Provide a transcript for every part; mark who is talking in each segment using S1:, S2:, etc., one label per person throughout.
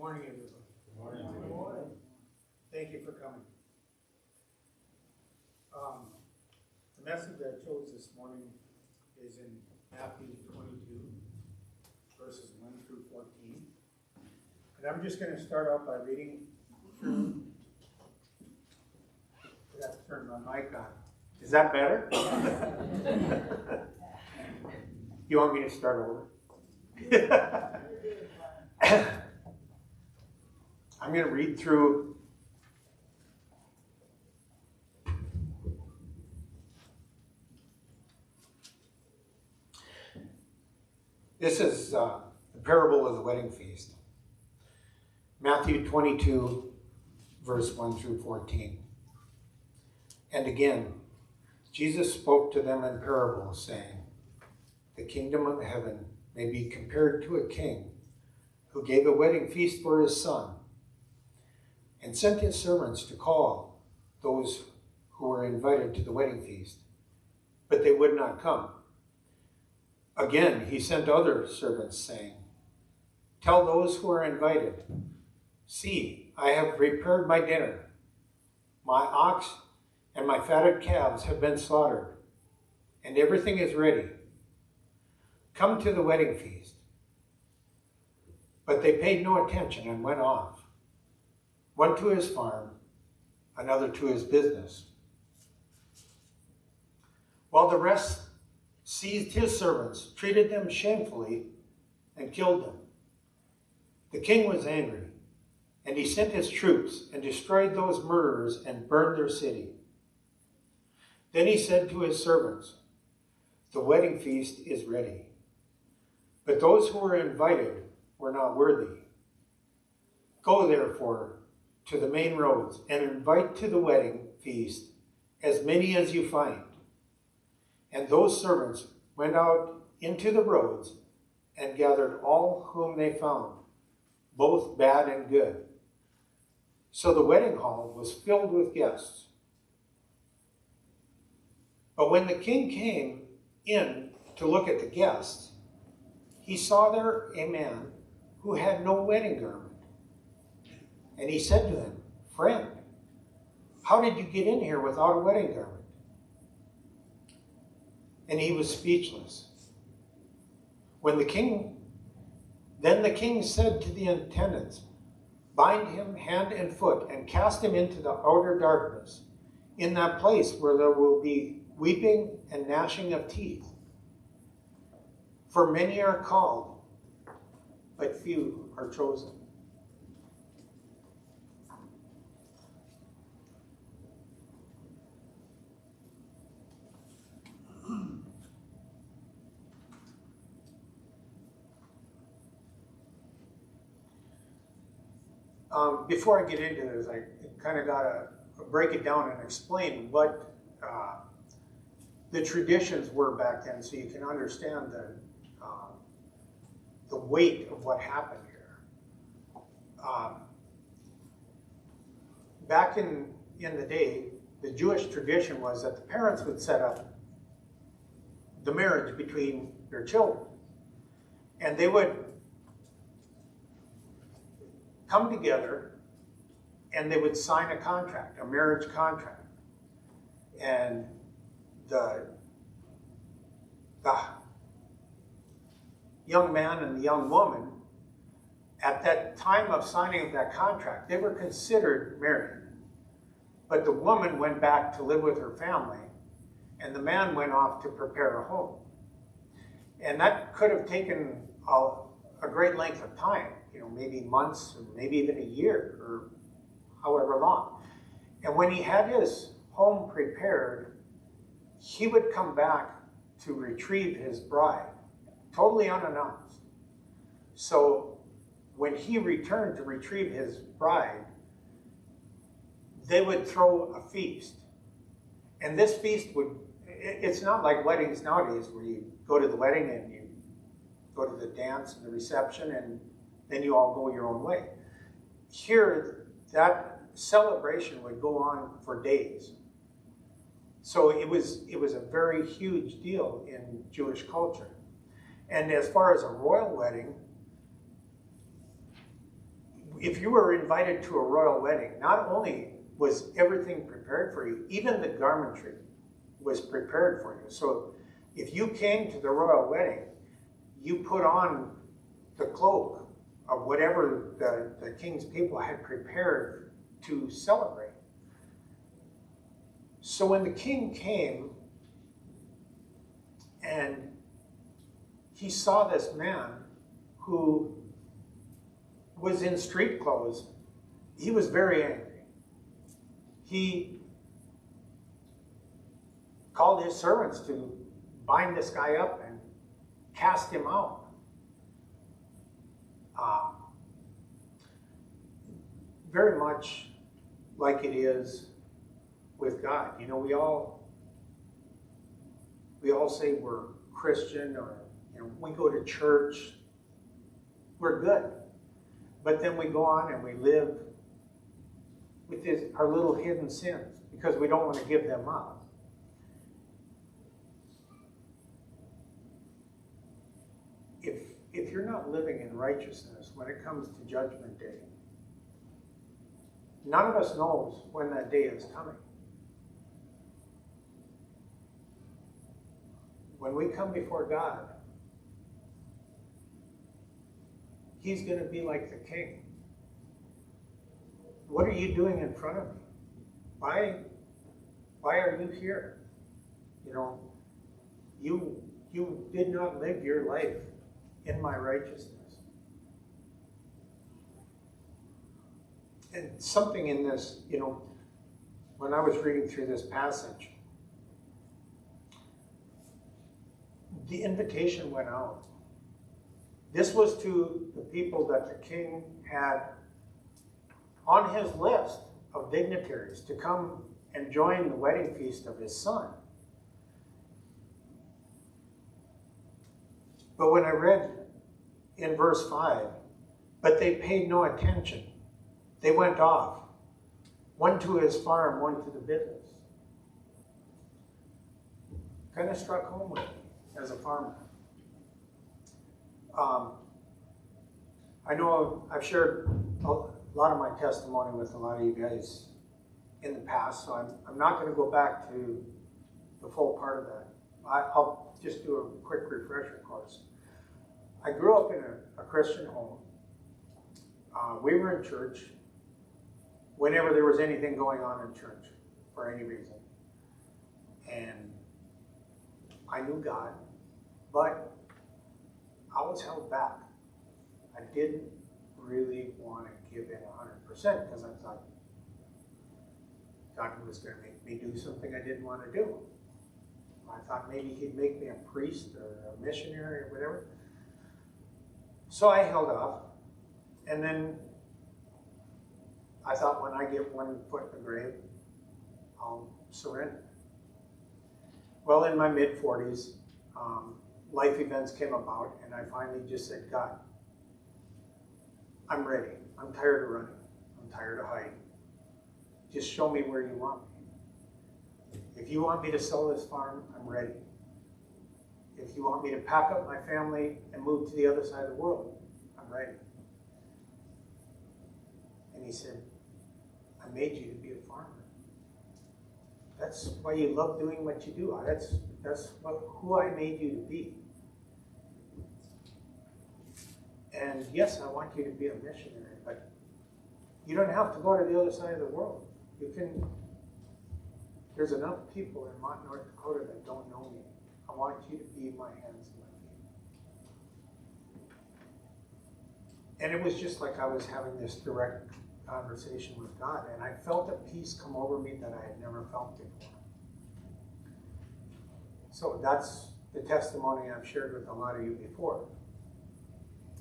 S1: morning, everybody.
S2: Good morning.
S1: Good morning. Thank you for coming. The message I chose this morning is in Matthew 22, verses 1 through 14. And I'm just going to start out by reading through. I got to turn my mic on. Is that better? You want me to start over? I'm going to read through this is the parable of the wedding feast. Matthew 22, verse 1 through 14. And again, Jesus spoke to them in parables, saying, the kingdom of heaven may be compared to a king who gave a wedding feast for his son, and sent his servants to call those who were invited to the wedding feast, but they would not come. Again, he sent other servants, saying, tell those who are invited, see, I have prepared my dinner. My ox and my fatted calves have been slaughtered, and everything is ready. Come to the wedding feast. But they paid no attention and went off, one to his farm, another to his business, while the rest seized his servants, treated them shamefully, and killed them. The king was angry, and he sent his troops and destroyed those murderers and burned their city. Then he said to his servants, the wedding feast is ready, but those who were invited were not worthy. Go therefore to the main roads and invite to the wedding feast as many as you find. And those servants went out into the roads and gathered all whom they found, both bad and good. So the wedding hall was filled with guests. But when the king came in to look at the guests, he saw there a man who had no wedding garment. And he said to him, friend, how did you get in here without a wedding garment? And he was speechless. Then the king said to the attendants, bind him hand and foot and cast him into the outer darkness, in that place where there will be weeping and gnashing of teeth. For many are called, but few are chosen. Before I get into this, I kind of got to break it down and explain what the traditions were back then, so you can understand the weight of what happened here. Back in the day, the Jewish tradition was that the parents would set up the marriage between their children, and they would come together and they would sign a contract, a marriage contract. And the young man and the young woman, at that time of signing of that contract, they were considered married. But the woman went back to live with her family, and the man went off to prepare a home. And that could have taken a great length of time, maybe months, or maybe even a year, or however long. And when he had his home prepared, he would come back to retrieve his bride, totally unannounced. So when he returned to retrieve his bride, they would throw a feast. And this feast it's not like weddings nowadays where you go to the wedding and you go to the dance and the reception and then you all go your own way. Here, that celebration would go on for days. So it was a very huge deal in Jewish culture. And as far as a royal wedding, if you were invited to a royal wedding, not only was everything prepared for you, even the garmentry was prepared for you. So if you came to the royal wedding, you put on the cloak of whatever the king's people had prepared to celebrate. So when the king came and he saw this man who was in street clothes, he was very angry. He called his servants to bind this guy up and cast him out. Very much like it is with God. You know, we all say we're Christian, or we go to church. We're good. But then we go on and we live with our little hidden sins because we don't want to give them up. If you're not living in righteousness when it comes to Judgment Day, none of us knows when that day is coming. When we come before God, He's going to be like the king. What are you doing in front of me? Why are you here? You did not live your life in my righteousness. And something in this, when I was reading through this passage, the invitation went out. This was to the people that the king had on his list of dignitaries to come and join the wedding feast of his son. But when I read in verse 5, but they paid no attention. They went off, one to his farm, one to the business. Kind of struck home with me as a farmer. I know I've shared a lot of my testimony with a lot of you guys in the past, so I'm not going to go back to the full part of that. I'll just do a quick refresher course. I grew up in a Christian home. We were in church whenever there was anything going on in church for any reason. And I knew God, but I was held back. I didn't really want to give in 100% because I thought God was going to make me do something I didn't want to do. I thought maybe He'd make me a priest or a missionary or whatever. So I held off, and then I thought when I get one foot in the grave, I'll surrender. Well, in my mid-40s, life events came about, and I finally just said, God, I'm ready. I'm tired of running. I'm tired of hiding. Just show me where you want me. If you want me to sell this farm, I'm ready. If you want me to pack up my family and move to the other side of the world, I'm ready. And He said, I made you to be a farmer. That's why you love doing what you do. That's who I made you to be. And yes, I want you to be a missionary, but you don't have to go to the other side of the world. There's enough people in Mott, North Dakota that don't know me. I want you to be my hands and my feet. And it was just like I was having this direct conversation with God, and I felt a peace come over me that I had never felt before. So that's the testimony I've shared with a lot of you before.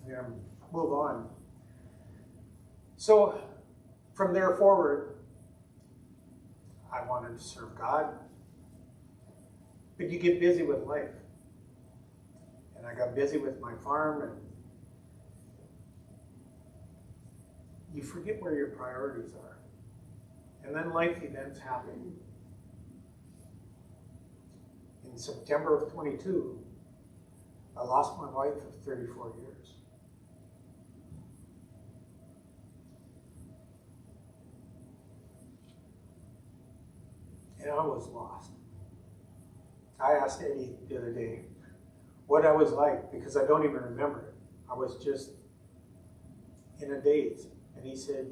S1: I'm going to move on. So from there forward, I wanted to serve God. But you get busy with life. And I got busy with my farm, and you forget where your priorities are. And then life events happen. In September of 22, I lost my wife of 34 years. And I was lost. I asked Eddie the other day what I was like, because I don't even remember it. I was just in a daze. And he said,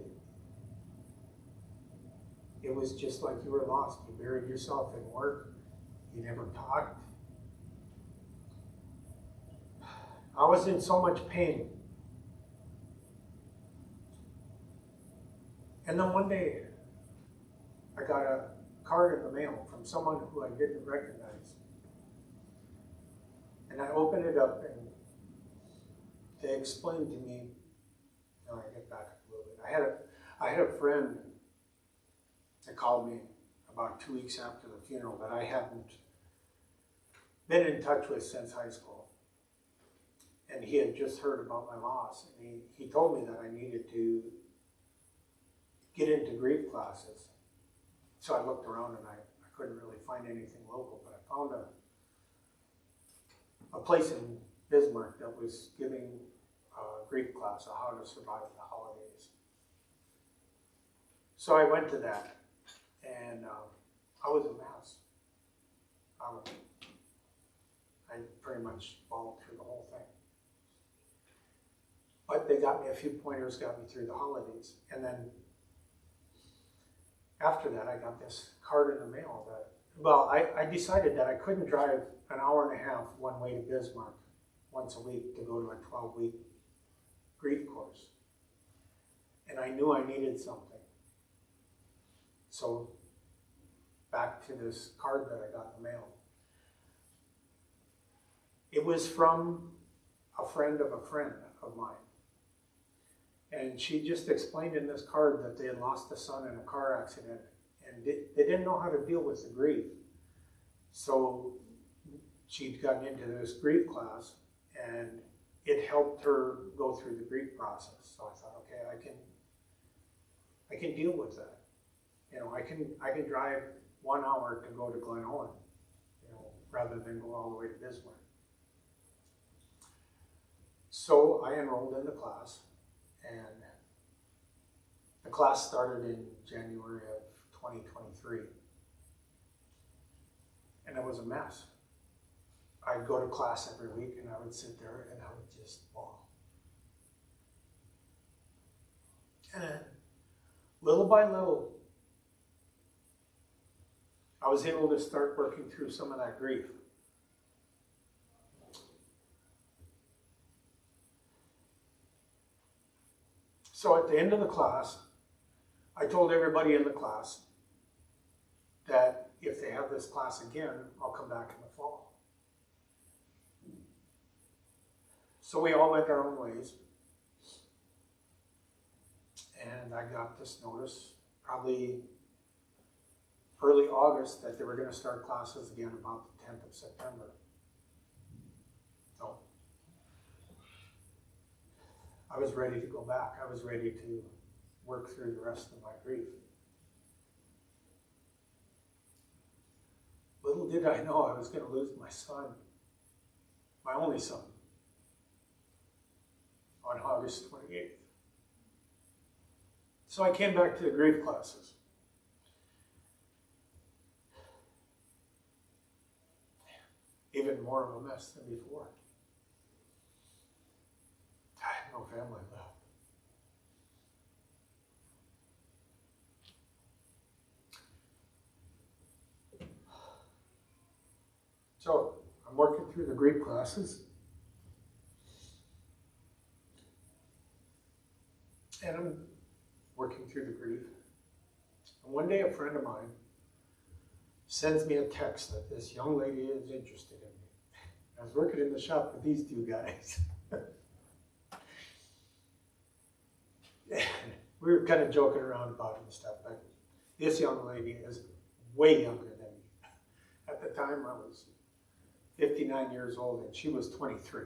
S1: it was just like you were lost. You buried yourself in work. You never talked. I was in so much pain. And then one day, I got a card in the mail from someone who I didn't recognize. And I opened it up, and they explained to me, now I get back a little bit. I had a friend that called me about 2 weeks after the funeral that I hadn't been in touch with since high school. And he had just heard about my loss. And he told me that I needed to get into grief classes. So I looked around and I couldn't really find anything local, but I found a place in Bismarck that was giving a grief class on how to survive the holidays. So I went to that, and I was a mess. I pretty much followed through the whole thing. But they got me a few pointers, got me through the holidays. And then after that, I got this card in the mail that, well, I decided that I couldn't drive an hour and a half one way to Bismarck once a week to go to a 12-week grief course. And I knew I needed something. So back to this card that I got in the mail. It was from a friend of mine. And she just explained in this card that they had lost a son in a car accident, and they didn't know how to deal with the grief. So she'd gotten into this grief class, and it helped her go through the grief process. So I thought, okay, I can deal with that. You know, I can drive 1 hour to go to Glen Owen, you know, rather than go all the way to Bismarck. So I enrolled in the class, and the class started in January of 2023. And it was a mess. I'd go to class every week, and I would sit there and I would just bawl. And little by little, I was able to start working through some of that grief. So at the end of the class, I told everybody in the class that if they have this class again, I'll come back in the fall. So we all went our own ways. And I got this notice probably early August that they were going to start classes again about the 10th of September. So I was ready to go back. I was ready to work through the rest of my grief. Little did I know I was going to lose my son, my only son, on August 28th. So I came back to the grief classes. Even more of a mess than before. I had no family left. So I'm working through the grief classes. And I'm working through the grief. And one day a friend of mine sends me a text that this young lady is interested in me. I was working in the shop with these two guys. We were kind of joking around about it and stuff, but this young lady is way younger than me. At the time, I was 59 years old and she was 23.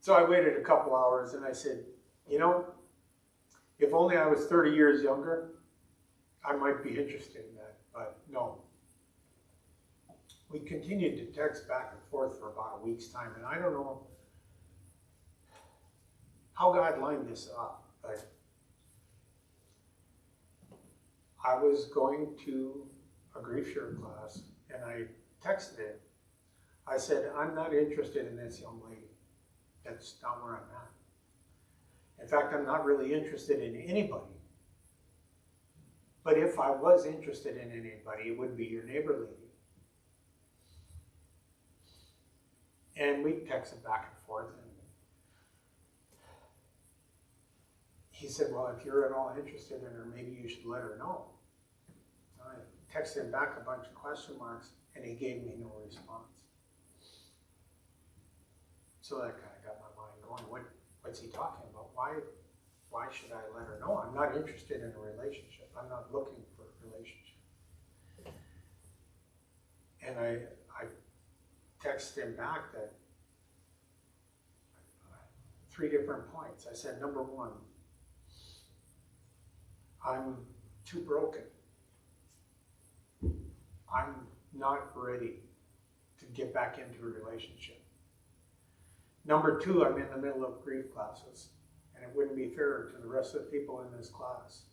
S1: So I waited a couple hours and I said, you know, if only I was 30 years younger, I might be interested in that, but no. We continued to text back and forth for about a week's time, and I don't know how God lined this up, but I was going to a grief share class, and I texted him. I said, I'm not interested in this young lady. That's not where I'm at. In fact, I'm not really interested in anybody. But if I was interested in anybody, it would be your neighbor lady. And we texted back and forth. And he said, well, if you're at all interested in her, maybe you should let her know. I texted him back a bunch of question marks, and he gave me no response. So that kind of got my mind going. What's he talking about? Why should I let her know? I'm not interested in a relationship. I'm not looking for a relationship. And I texted him back that 3 different points. I said, number 1, I'm too broken. I'm not ready to get back into a relationship. Number 2, I'm in the middle of grief classes, and it wouldn't be fair to the rest of the people in this class.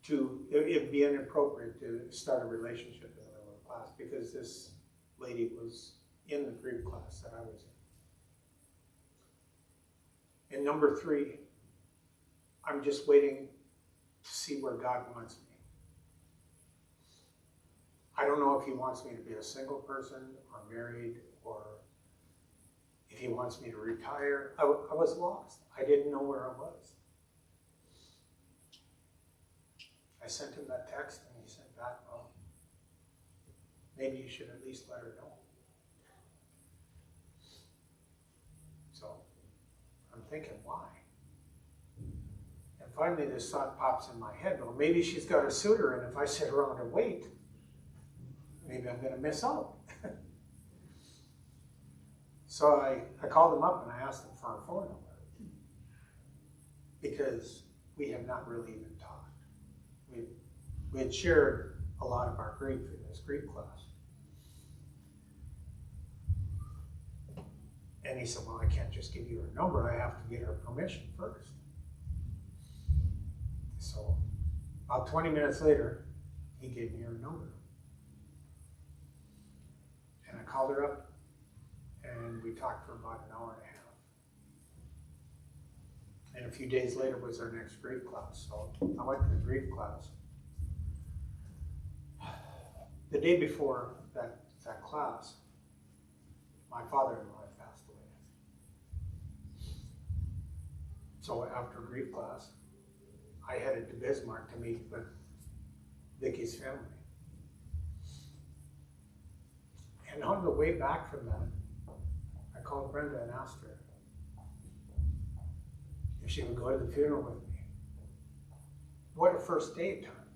S1: It'd be inappropriate to start a relationship in the middle of the class because this lady was in the grief class that I was in. And number 3, I'm just waiting to see where God wants me. I don't know if he wants me to be a single person or married, or if he wants me to retire. I was lost. I didn't know where I was. I sent him that text, and he sent back, well, maybe you should at least let her know. So I'm thinking, why? And finally this thought pops in my head, well, maybe she's got a suitor, and if I sit around and wait, maybe I'm going to miss out. So I called him up and I asked him for a phone number, because we have not really even talked. We had shared a lot of our grief in this grief class. And he said, well, I can't just give you her number. I have to get her permission first. So about 20 minutes later, he gave me her number. And I called her up, and we talked for about an hour and a half. And a few days later was our next grief class. So I went to the grief class. The day before that class, my father-in-law had passed away. So after grief class, I headed to Bismarck to meet with Vicky's family. And on the way back from that, I called Brenda and asked her if she would go to the funeral with me. What a first date time.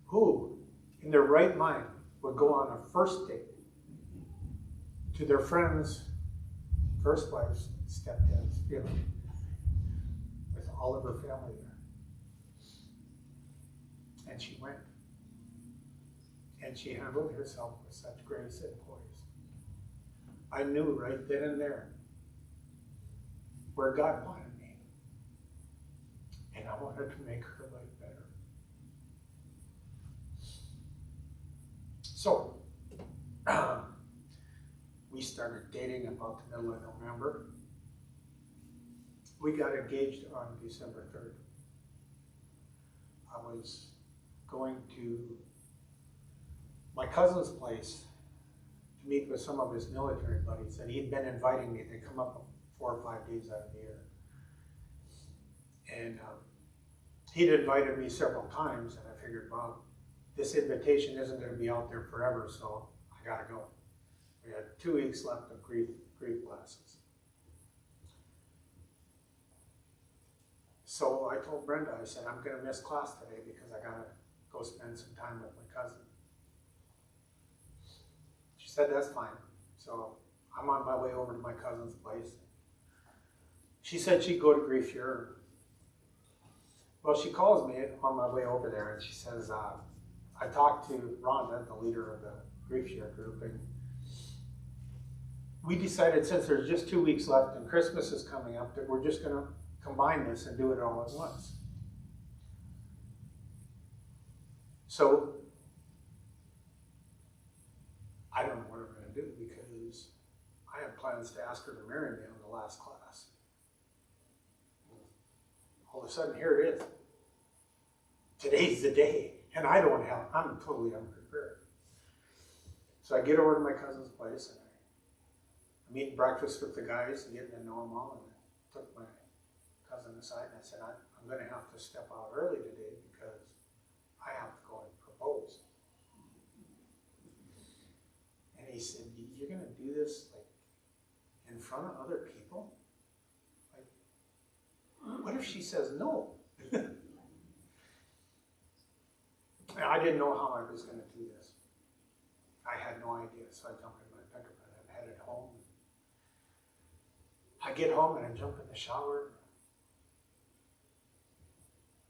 S1: Who, in their right mind, would go on a first date to their friend's first wife's stepdad's funeral with all of her family there? And she went. And she handled herself with such grace and poise. I knew right then and there where God wanted me. And I wanted to make her life better. So, we started dating about the middle of November. We got engaged on December 3rd. I was going to my cousin's place to meet with some of his military buddies, and he'd been inviting me to come up 4 or 5 days out of the year. And he'd invited me several times, and I figured, well, this invitation isn't going to be out there forever, so I got to go. We had 2 weeks left of grief classes. So I told Brenda, I said, I'm going to miss class today because I got to go spend some time with my cousin. She said, that's fine. So I'm on my way over to my cousin's place. She said she'd go to grief share. Well, she calls me on my way over there, and she says, I talked to Rhonda, the leader of the grief share group, and we decided, since there's just 2 weeks left and Christmas is coming up, that we're just going to combine this and do it all at once. So, I don't know what I'm going to do because I have plans to ask her to marry me on the last class. All of a sudden, here it is. Today's the day. And I'm totally unprepared. So I get over to my cousin's place and I'm eating breakfast with the guys and getting to know them all. And I took my cousin aside and I said, I'm going to have to step out early today because I have to go and propose. And he said, you're going to do this like in front of other people? Like, what if she says no? I didn't know how I was going to do this. I had no idea, so I jumped in my pickup and I'm headed home. I get home and I jump in the shower,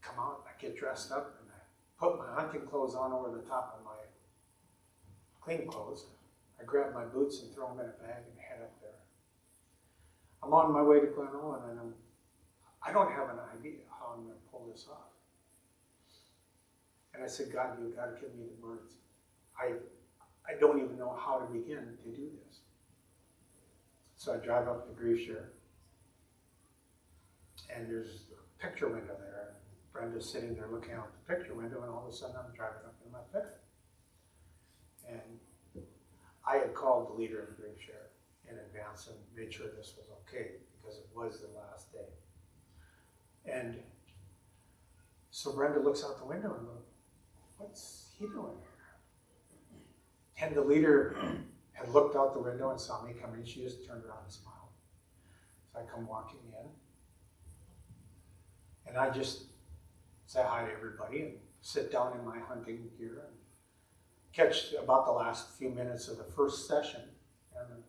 S1: come out, I get dressed up, and I put my hunting clothes on over the top of my clean clothes. I grab my boots and throw them in a bag and head up there. I'm on my way to Glen Owen and I don't have an idea how I'm going to pull this off. And I said, God, you've got to give me the words. I don't even know how to begin to do this. So I drive up to Grief Share, and there's a picture window there. And Brenda's sitting there looking out the picture window, and all of a sudden I'm driving up in my pickup. And I had called the leader of Grief Share in advance and made sure this was okay, because it was the last day. And so Brenda looks out the window and goes, what's he doing here? And the leader had looked out the window and saw me come in. She just turned around and smiled. So I come walking in. And I just say hi to everybody and sit down in my hunting gear and catch about the last few minutes of the first session. And the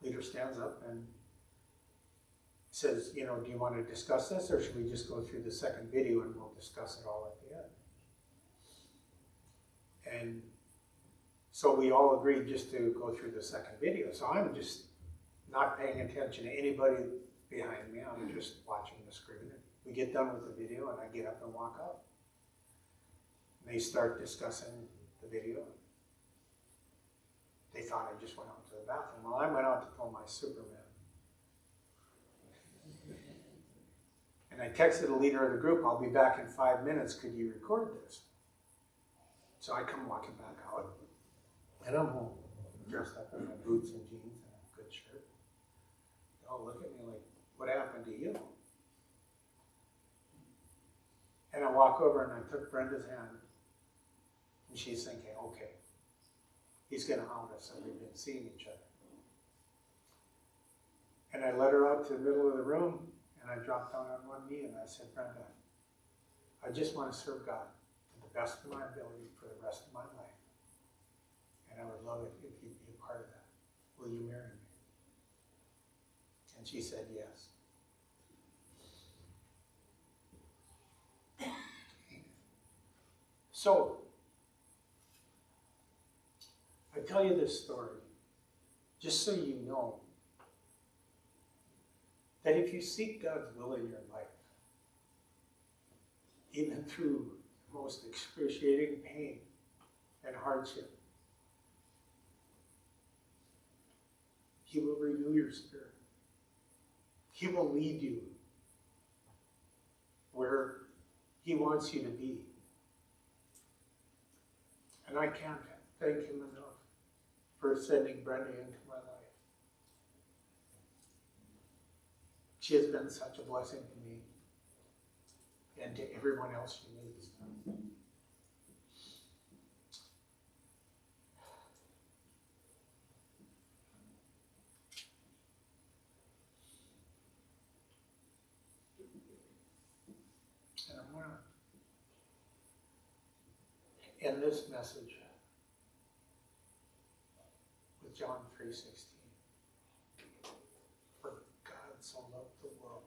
S1: leader stands up and says, do you want to discuss this, or should we just go through the second video and we'll discuss it all at the end? And so we all agreed just to go through the second video. So I'm just not paying attention to anybody behind me. I'm just watching the screen. And we get done with the video and I get up and walk out. And they start discussing the video. They thought I just went out to the bathroom. Well, I went out to pull my Superman. And I texted the leader of the group, I'll be back in 5 minutes, could you record this? So I come walking back out, and I'm home, dressed up in my boots and jeans and a good shirt. They all look at me like, what happened to you? And I walk over and I took Brenda's hand, and she's thinking, okay, he's going to out us, and we've been seeing each other. And I led her out to the middle of the room, and I dropped down on one knee and I said, Brenda, I just want to serve God to the best of my ability for the rest of my life. And I would love it if you'd be a part of that. Will you marry me? And she said yes. So, I tell you this story just so you know that if you seek God's will in your life, even through the most excruciating pain and hardship, He will renew your spirit. He will lead you where He wants you to be. And I can't thank Him enough for sending Brenda into my life. She has been such a blessing to me and to everyone else she needs. And I'm going to end this message with John 3:16. For God so loved the world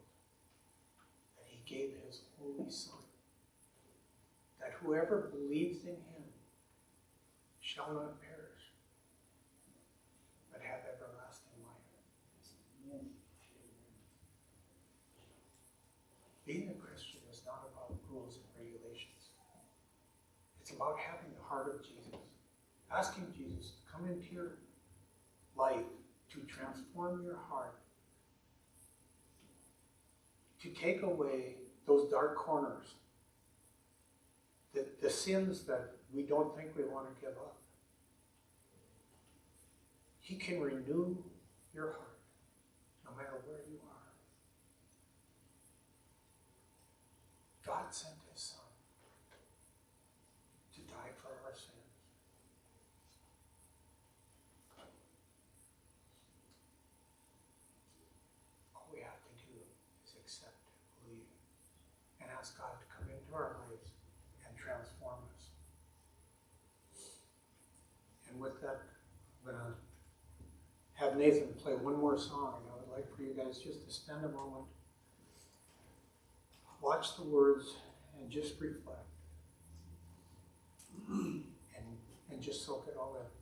S1: that He gave His only Son, that whoever believes in Him shall not perish, but have everlasting life. Being a Christian is not about rules and regulations. It's about having the heart of Jesus. Asking Jesus to come into your life, to transform your heart, to take away those dark corners, the sins that we don't think we want to give up. He can renew your heart, no matter where you are. God sent his Son to die for our sins. All we have to do is accept it, believe it, and ask God to come into our lives and transform us. And with that, I'm going to have Nathan play one more song, and I would like for you guys just to spend a moment, watch the words, and just reflect, and just soak it all in.